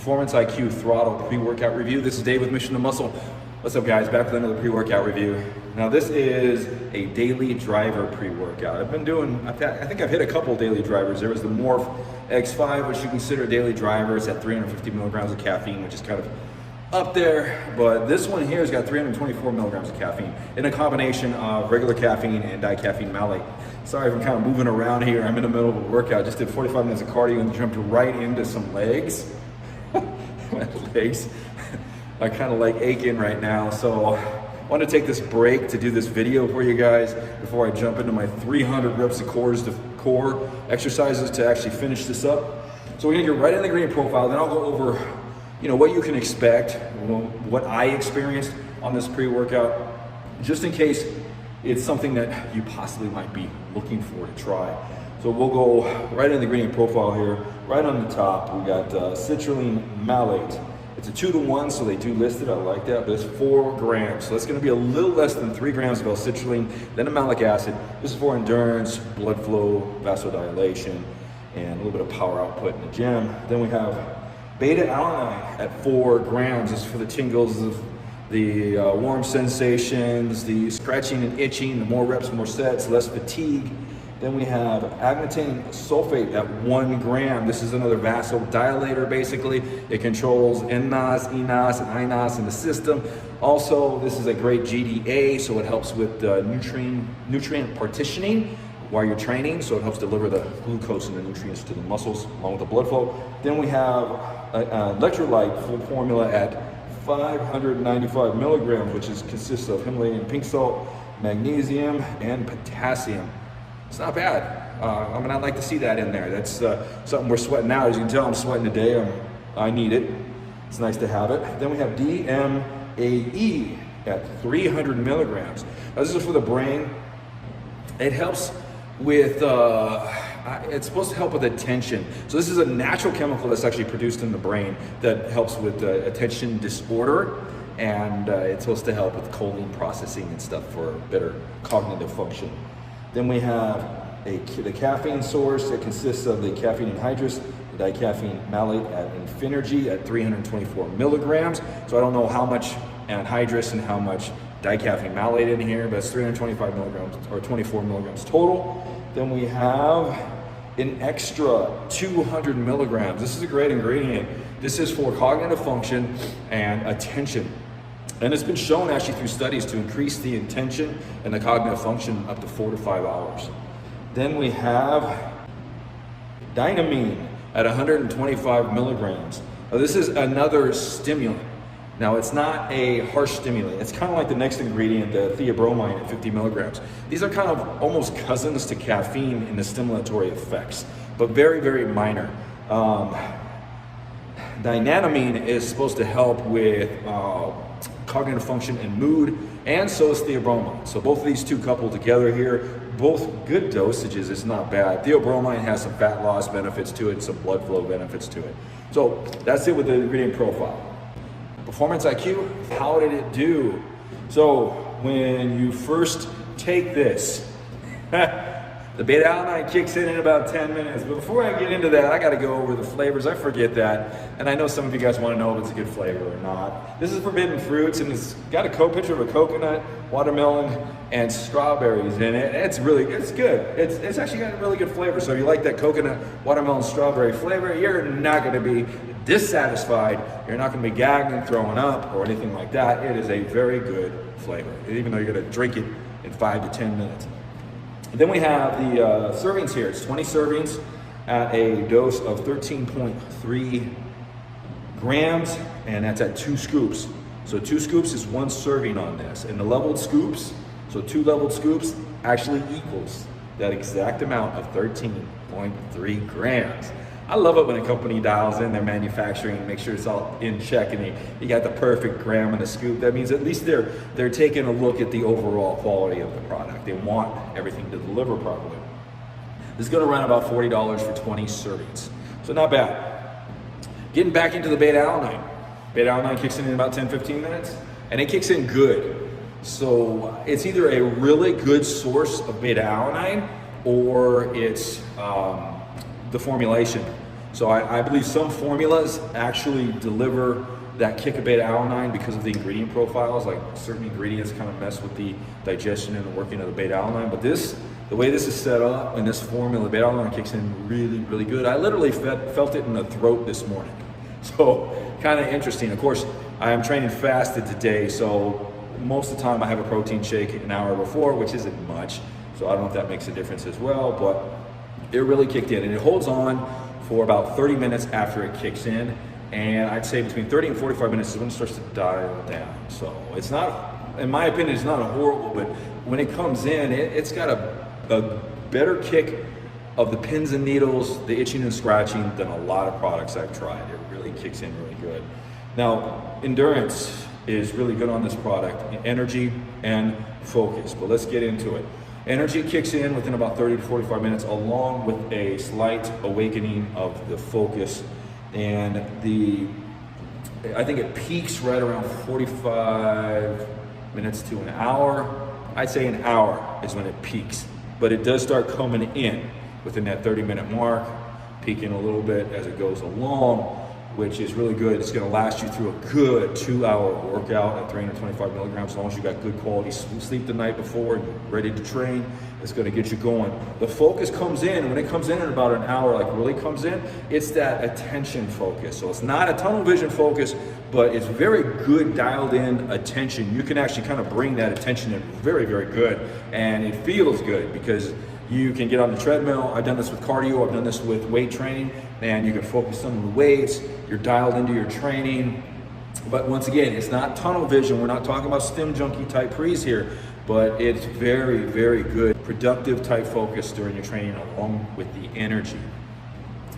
Performance IQ Throttle pre-workout review. This is Dave with Mission to Muscle. What's up, guys? Back with another pre-workout review. Now this is a daily driver pre-workout. I think I've hit a couple daily drivers. There was the Morph X5, which you consider a daily driver. It's at 350 milligrams of caffeine, which is kind of up there. But this one here has got 324 milligrams of caffeine in a combination of regular caffeine and dicaffeine malate. Sorry if I'm kind of moving around here. I'm in the middle of a workout. Just did 45 minutes of cardio and jumped right into some legs. My legs are kind of like aching right now, so I want to take this break to do this video for you guys before I jump into my 300 reps of core exercises to actually finish this up. So we're gonna get right in the ingredient profile, then I'll go over what you can expect, what I experienced on this pre-workout, just in case it's something that you possibly might be looking for to try. So we'll go right in the ingredient profile here. Right on the top, we got citrulline malate. It's a 2-to-1, so they do list it. I like that, but it's 4 grams. So that's going to be a little less than 3 grams of L-citrulline, then a malic acid. This is for endurance, blood flow, vasodilation, and a little bit of power output in the gym. Then we have beta-alanine at 4 grams. This is for the tingles, the warm sensations, the scratching and itching, the more reps, more sets, less fatigue. Then we have agnatine sulfate at 1 gram. This is another vasodilator, basically. It controls nNOS, eNOS, and iNOS in the system. Also, this is a great GDA, so it helps with nutrient partitioning while you're training, so it helps deliver the glucose and the nutrients to the muscles along with the blood flow. Then we have an electrolyte full formula at 595 milligrams, which consists of Himalayan pink salt, magnesium, and potassium. It's not bad. I mean, I'd like to see that in there. That's something we're sweating out. As you can tell, I'm sweating today. I need it. It's nice to have it. Then we have DMAE at 300 milligrams. Now, this is for the brain. It helps with, it's supposed to help with attention. So this is a natural chemical that's actually produced in the brain that helps with attention disorder. And it's supposed to help with choline processing and stuff for better cognitive function. Then we have the caffeine source that consists of the caffeine anhydrous, the dicaffeine malate at Infinergy at 324 milligrams. So I don't know how much anhydrous and how much dicaffeine malate in here, but it's 325 milligrams or 24 milligrams total. Then we have an extra 200 milligrams. This is a great ingredient. This is for cognitive function and attention. And it's been shown actually through studies to increase the attention and the cognitive function up to 4 to 5 hours. Then we have dynamine at 125 milligrams. Now, this is another stimulant. Now, it's not a harsh stimulant. It's kind of like the next ingredient, the theobromine at 50 milligrams. These are kind of almost cousins to caffeine in the stimulatory effects, but very, very minor. Dynamine is supposed to help with cognitive function and mood, and so is theobromine. So both of these two coupled together here, both good dosages. It's not bad. Theobromine has some fat loss benefits to it, some blood flow benefits to it. So that's it with the ingredient profile. Performance IQ, how did it do? So when you first take this, the beta-alanine kicks in about 10 minutes. But before I get into that, I got to go over the flavors. I forget that. And I know some of you guys want to know if it's a good flavor or not. This is forbidden fruits, and it's got a picture of a coconut, watermelon, and strawberries in it. It's good. It's actually got a really good flavor. So if you like that coconut, watermelon, strawberry flavor, you're not going to be dissatisfied. You're not going to be gagging and throwing up or anything like that. It is a very good flavor, even though you're going to drink it in 5 to 10 minutes. Then we have the servings here. It's 20 servings at a dose of 13.3 grams, and that's at 2 scoops. So 2 scoops is 1 serving on this. And the leveled scoops, so 2 leveled scoops actually equals that exact amount of 13.3 grams. I love it when a company dials in their manufacturing and makes sure it's all in check and you got the perfect gram in the scoop. That means at least they're taking a look at the overall quality of the product. They want everything to deliver properly. This is going to run about $40 for 20 servings. So not bad. Getting back into the beta-alanine. Beta-alanine kicks in about 10-15 minutes, and it kicks in good. So it's either a really good source of beta-alanine or it's the formulation. So I believe some formulas actually deliver that kick of beta-alanine because of the ingredient profiles. Like certain ingredients kind of mess with the digestion and the working of the beta-alanine. But the way this is set up in this formula, beta-alanine kicks in really, really good. I literally felt it in the throat this morning. So kind of interesting. Of course, I am training fasted today, so most of the time I have a protein shake an hour before, which isn't much. So I don't know if that makes a difference as well, but it really kicked in. And it holds on for about 30 minutes after it kicks in. And I'd say between 30 and 45 minutes is when it starts to dial down. So it's not, in my opinion, it's not a horrible, but when it comes in, it's got a better kick of the pins and needles, the itching and scratching than a lot of products I've tried. It really kicks in really good. Now, endurance is really good on this product, energy and focus, but let's get into it. Energy kicks in within about 30 to 45 minutes along with a slight awakening of the focus. And I think it peaks right around 45 minutes to an hour. I'd say an hour is when it peaks, but it does start coming in within that 30-minute mark, peaking a little bit as it goes along, which is really good. It's gonna last you through a good 2-hour workout at 325 milligrams, as long as you got good quality sleep the night before and you're ready to train. It's gonna get you going. The focus comes in, and when it comes in about an hour, like really comes in, it's that attention focus. So it's not a tunnel vision focus, but it's very good dialed in attention. You can actually kind of bring that attention in very, very good, and it feels good because you can get on the treadmill. I've done this with cardio, I've done this with weight training, and you can focus on the weights, you're dialed into your training. But once again, it's not tunnel vision. We're not talking about stim junkie type pre's here, but it's very, very good, productive type focus during your training along with the energy.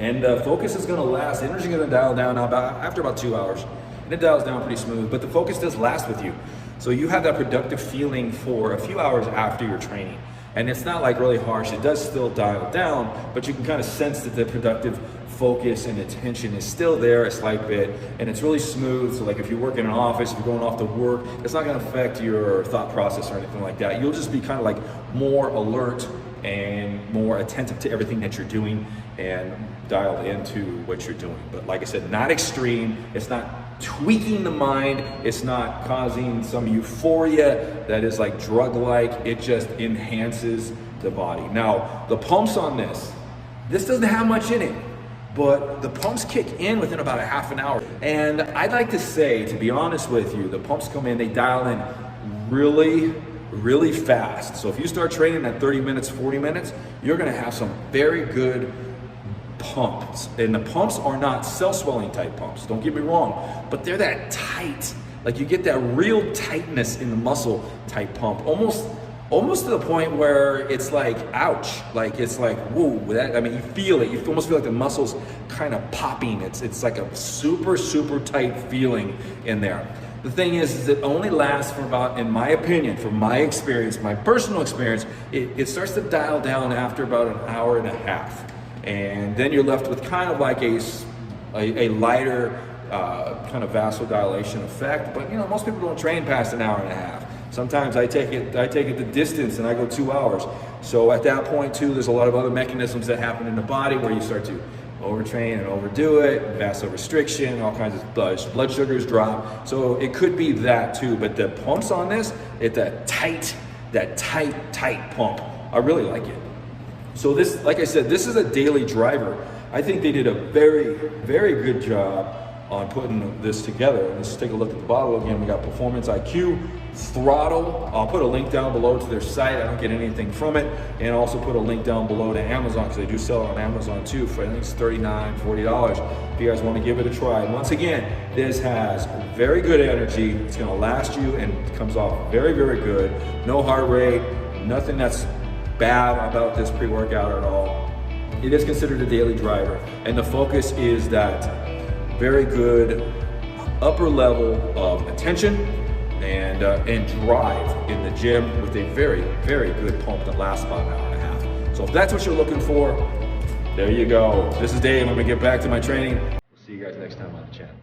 And focus is gonna last, energy is gonna dial down now after about 2 hours. And it dials down pretty smooth, but the focus does last with you. So you have that productive feeling for a few hours after your training. And it's not like really harsh, it does still dial down, but you can kind of sense that the productive focus and attention is still there a slight bit, and it's really smooth. So like if you work in an office, if you're going off to work, it's not gonna affect your thought process or anything like that. You'll just be kind of like more alert and more attentive to everything that you're doing and dialed into what you're doing. But like I said, not extreme, it's not tweaking the mind, it's not causing some euphoria that is like drug-like, it just enhances the body. Now, the pumps on this doesn't have much in it, but the pumps kick in within about a half an hour. And I'd like to say, to be honest with you, the pumps come in, they dial in really, really fast. So if you start training at 30 minutes, 40 minutes, you're gonna have some very good pumps. And the pumps are not cell swelling type pumps, don't get me wrong, but they're that tight. Like you get that real tightness in the muscle type pump, almost to the point where it's like, ouch, like it's like, whoa, I mean, you feel it, you almost feel like the muscles kind of popping. It's like a super, super tight feeling in there. The thing is it only lasts for about, in my opinion, from my experience, my personal experience, it starts to dial down after about an hour and a half. And then you're left with kind of like a lighter kind of vasodilation effect. But you know, most people don't train past an hour and a half. Sometimes I take it the distance and I go 2 hours. So at that point too, there's a lot of other mechanisms that happen in the body where you start to overtrain and overdo it, vasorestriction, all kinds of blood sugars drop. So it could be that too. But the pumps on this, it's that tight pump. I really like it. So this, like I said, this is a daily driver. I think they did a very, very good job on putting this together. Let's take a look at the bottle again. We got Performance IQ Throttle. I'll put a link down below to their site. I don't get anything from it. And also put a link down below to Amazon, because they do sell it on Amazon too for I think it's $39, $40 if you guys want to give it a try. And once again, this has very good energy. It's going to last you and it comes off very, very good. No heart rate, nothing that's bad about this pre-workout at all. It is considered a daily driver, and the focus is that very good upper level of attention and drive in the gym with a very, very good pump that lasts about an hour and a half. So if that's what you're looking for, there you go. This is Dave. I'm gonna get back to my training. We'll see you guys next time on the channel.